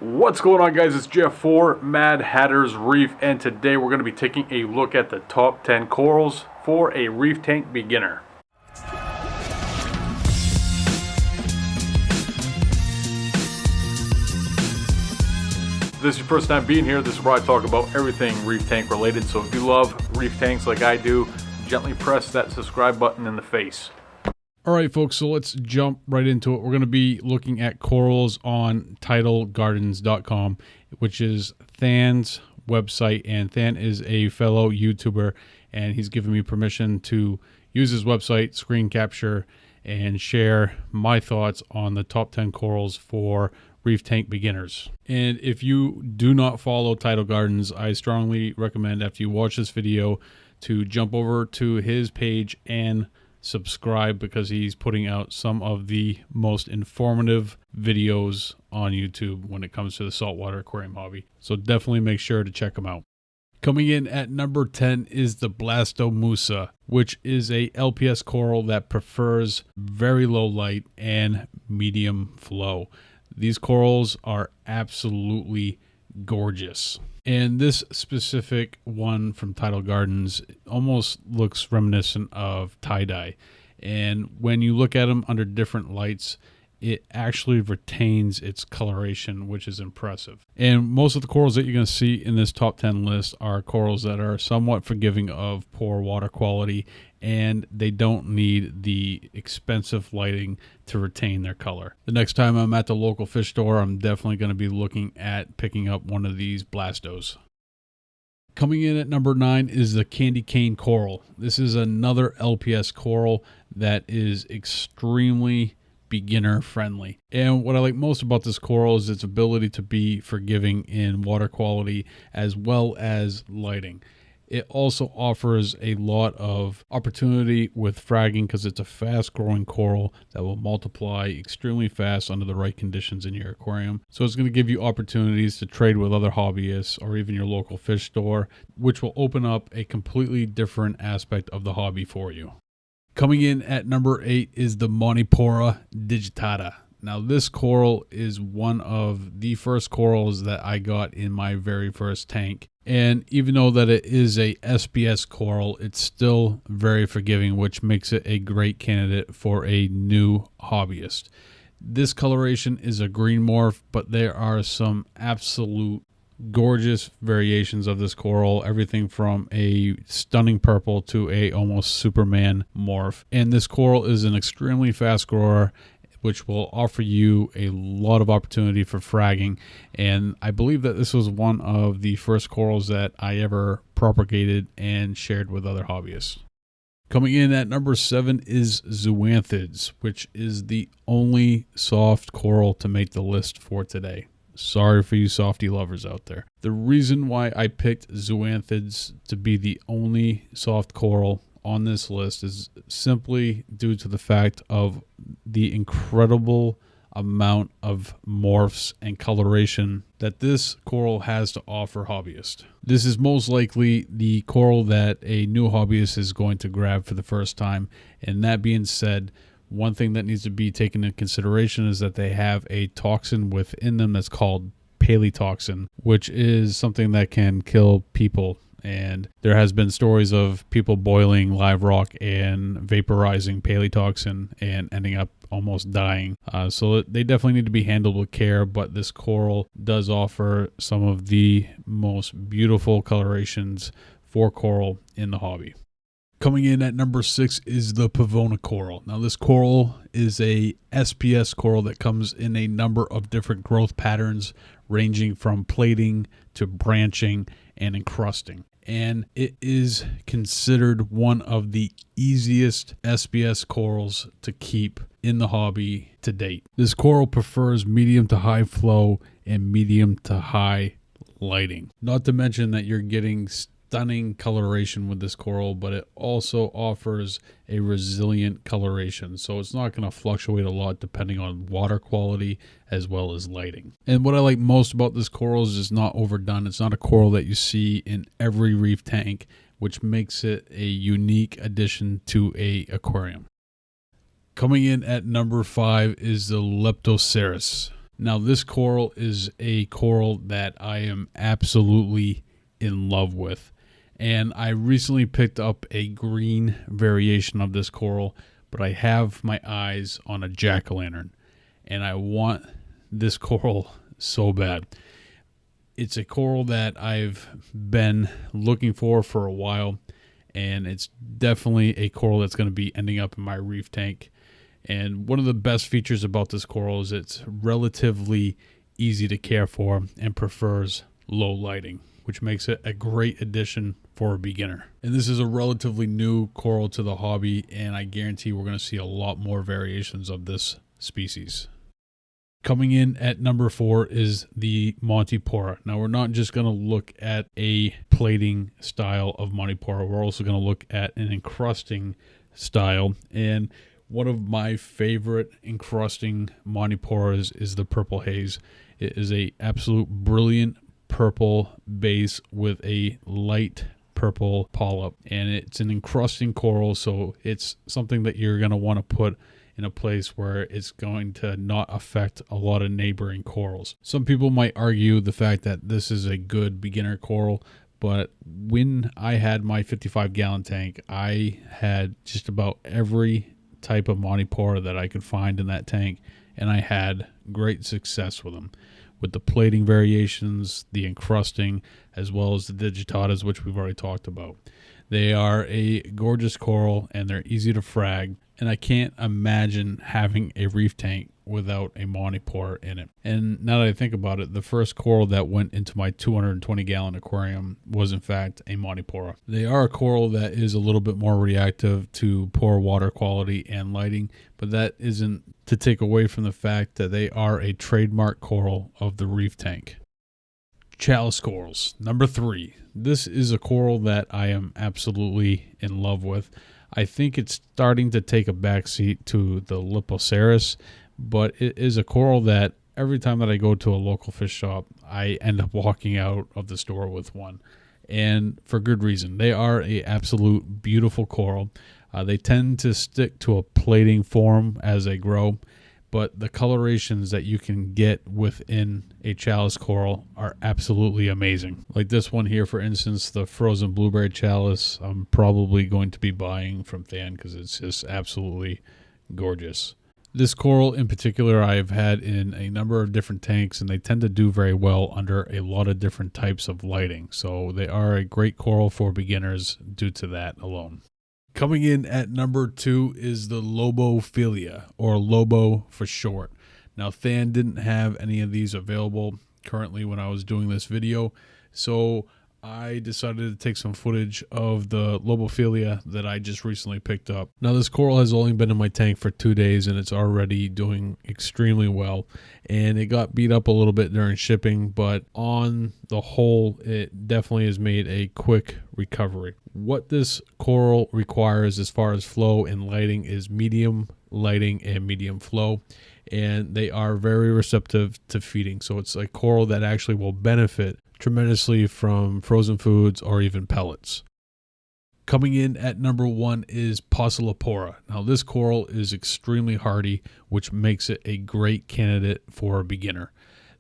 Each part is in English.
What's going on, guys? It's Jeff for Mad Hatter's Reef, and today we're going to be taking a look at the top 10 corals for a reef tank beginner. If this is your first time being here, this is where I talk about everything reef tank related, so if you love reef tanks like I do, gently press that subscribe button in the face. Alright folks, so let's jump right into it. We're going to be looking at corals on TidalGardens.com, which is Than's website, and Than is a fellow YouTuber, and he's given me permission to use his website, screen capture, and share my thoughts on the top 10 corals for reef tank beginners. And if you do not follow Tidal Gardens, I strongly recommend after you watch this video to jump over to his page and subscribe, because he's putting out some of the most informative videos on YouTube when it comes to the saltwater aquarium hobby. So definitely make sure to check him out. Coming in at number 10 is the Blasto Musa, which is a LPS coral that prefers very low light and medium flow. These corals are absolutely gorgeous. And this specific one from Tidal Gardens almost looks reminiscent of tie-dye. And when you look at them under different lights, it actually retains its coloration, which is impressive. And most of the corals that you're going to see in this top 10 list are corals that are somewhat forgiving of poor water quality, and they don't need the expensive lighting to retain their color. The next time I'm at the local fish store, I'm definitely going to be looking at picking up one of these Blastos. Coming in at number 9 is the candy cane coral. This is another LPS coral that is extremely beginner friendly. And what I like most about this coral is its ability to be forgiving in water quality as well as lighting. It also offers a lot of opportunity with fragging, because it's a fast growing coral that will multiply extremely fast under the right conditions in your aquarium. So it's going to give you opportunities to trade with other hobbyists or even your local fish store, which will open up a completely different aspect of the hobby for you. Coming in at number 8 is the Montipora Digitotta. Now this coral is one of the first corals that I got in my very first tank. And even though that it is a SPS coral, it's still very forgiving, which makes it a great candidate for a new hobbyist. This coloration is a green morph, but there are some absolute gorgeous variations of this coral, everything from a stunning purple to a almost Superman morph. And this coral is an extremely fast grower, which will offer you a lot of opportunity for fragging. And I believe that this was one of the first corals that I ever propagated and shared with other hobbyists. Coming in at number 7 is Zoanthids, which is the only soft coral to make the list for today. Sorry for you softy lovers out there. The reason why I picked Zoanthids to be the only soft coral on this list is simply due to the fact of the incredible amount of morphs and coloration that this coral has to offer hobbyists. This is most likely the coral that a new hobbyist is going to grab for the first time. And that being said, one thing that needs to be taken into consideration is that they have a toxin within them that's called paletoxin, which is something that can kill people. And there has been stories of people boiling live rock and vaporizing paletoxin and ending up almost dying. So they definitely need to be handled with care, but this coral does offer some of the most beautiful colorations for coral in the hobby. Coming in at number 6 is the Pavlono coral. Now this coral is a SPS coral that comes in a number of different growth patterns, ranging from plating to branching and encrusting. And it is considered one of the easiest SPS corals to keep in the hobby to date. This coral prefers medium to high flow and medium to high lighting. Not to mention that you're getting stunning coloration with this coral, but it also offers a resilient coloration, so it's not going to fluctuate a lot depending on water quality as well as lighting. And what I like most about this coral is it's not overdone. It's not a coral that you see in every reef tank, which makes it a unique addition to a aquarium. Coming in at number 5 is the Lepto saris. Now, this coral is a coral that I am absolutely in love with. And I recently picked up a green variation of this coral, but I have my eyes on a jack-o'-lantern. And I want this coral so bad. It's a coral that I've been looking for a while. And it's definitely a coral that's going to be ending up in my reef tank. And one of the best features about this coral is it's relatively easy to care for and prefers low lighting, which makes it a great addition for a beginner. And this is a relatively new coral to the hobby, and I guarantee we're going to see a lot more variations of this species. Coming in at number 4 is the Montipora. Now, we're not just going to look at a plating style of Montipora. We're also going to look at an encrusting style. And one of my favorite encrusting Montiporas is the Purple Haze. It is a absolute brilliant purple base with a light purple polyp. And it's an encrusting coral, so it's something that you're going to want to put in a place where it's going to not affect a lot of neighboring corals. Some people might argue the fact that this is a good beginner coral, but when I had my 55-gallon tank, I had just about every type of Montipora that I could find in that tank, and I had great success with them. With the plating variations, the encrusting, as well as the digitottas, which we've already talked about. They are a gorgeous coral, and they're easy to frag, and I can't imagine having a reef tank without a Montipora in it. And now that I think about it, the first coral that went into my 220-gallon aquarium was in fact a Montipora. They are a coral that is a little bit more reactive to poor water quality and lighting, but that isn't to take away from the fact that they are a trademark coral of the reef tank. Chalice corals, number 3. This is a coral that I am absolutely in love with. I think it's starting to take a backseat to the Lepto, but it is a coral that every time that I go to a local fish shop, I end up walking out of the store with one. And for good reason. They are an absolute beautiful coral. They tend to stick to a plating form as they grow, but the colorations that you can get within a chalice coral are absolutely amazing. Like this one here, for instance, the frozen blueberry chalice, I'm probably going to be buying from Than because it's just absolutely gorgeous. This coral in particular I've had in a number of different tanks, and they tend to do very well under a lot of different types of lighting. So they are a great coral for beginners due to that alone. Coming in at number 2 is the Lobo Philia, or Lobo for short. Now, Than didn't have any of these available currently when I was doing this video, so I decided to take some footage of the Lobo Philia that I just recently picked up. Now, this coral has only been in my tank for 2 days, and it's already doing extremely well. And it got beat up a little bit during shipping, but on the whole, it definitely has made a quick recovery. What this coral requires as far as flow and lighting is medium lighting and medium flow, and they are very receptive to feeding. So it's a coral that actually will benefit tremendously from frozen foods or even pellets. Coming in at number 1 is Pavlono. Now, this coral is extremely hardy, which makes it a great candidate for a beginner.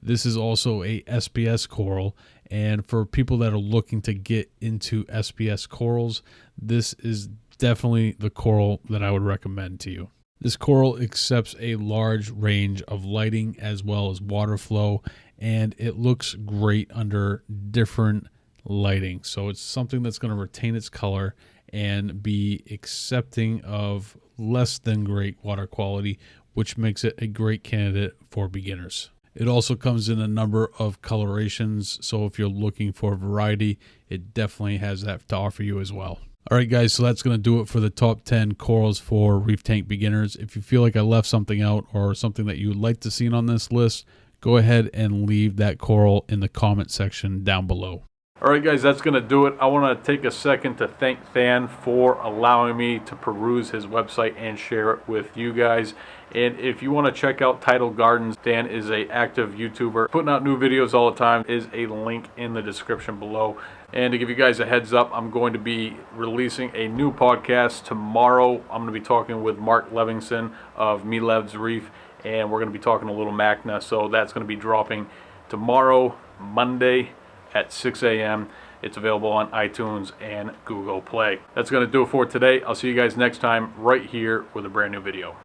This is also a SPS coral, and for people that are looking to get into SPS corals, this is definitely the coral that I would recommend to you. This coral accepts a large range of lighting as well as water flow, and it looks great under different lighting. So it's something that's going to retain its color and be accepting of less than great water quality, which makes it a great candidate for beginners. It also comes in a number of colorations, so if you're looking for variety, it definitely has that to offer you as well. All right, guys, so that's going to do it for the top 10 corals for reef tank beginners. If you feel like I left something out or something that you would like to see on this list, go ahead and leave that coral in the comment section down below. All right, guys, that's going to do it. I want to take a second to thank Than for allowing me to peruse his website and share it with you guys. And if you want to check out Tidal Gardens, Than is an active YouTuber putting out new videos all the time. Is a link in the description below. And to give you guys a heads up, I'm going to be releasing a new podcast tomorrow. I'm going to be talking with Mark Levinson of Me Lev's Reef. and we're going to be talking a little Macna. So that's going to be dropping tomorrow, Monday at 6 a.m. It's available on iTunes and Google Play. That's going to do it for today. I'll see you guys next time right here with a brand new video.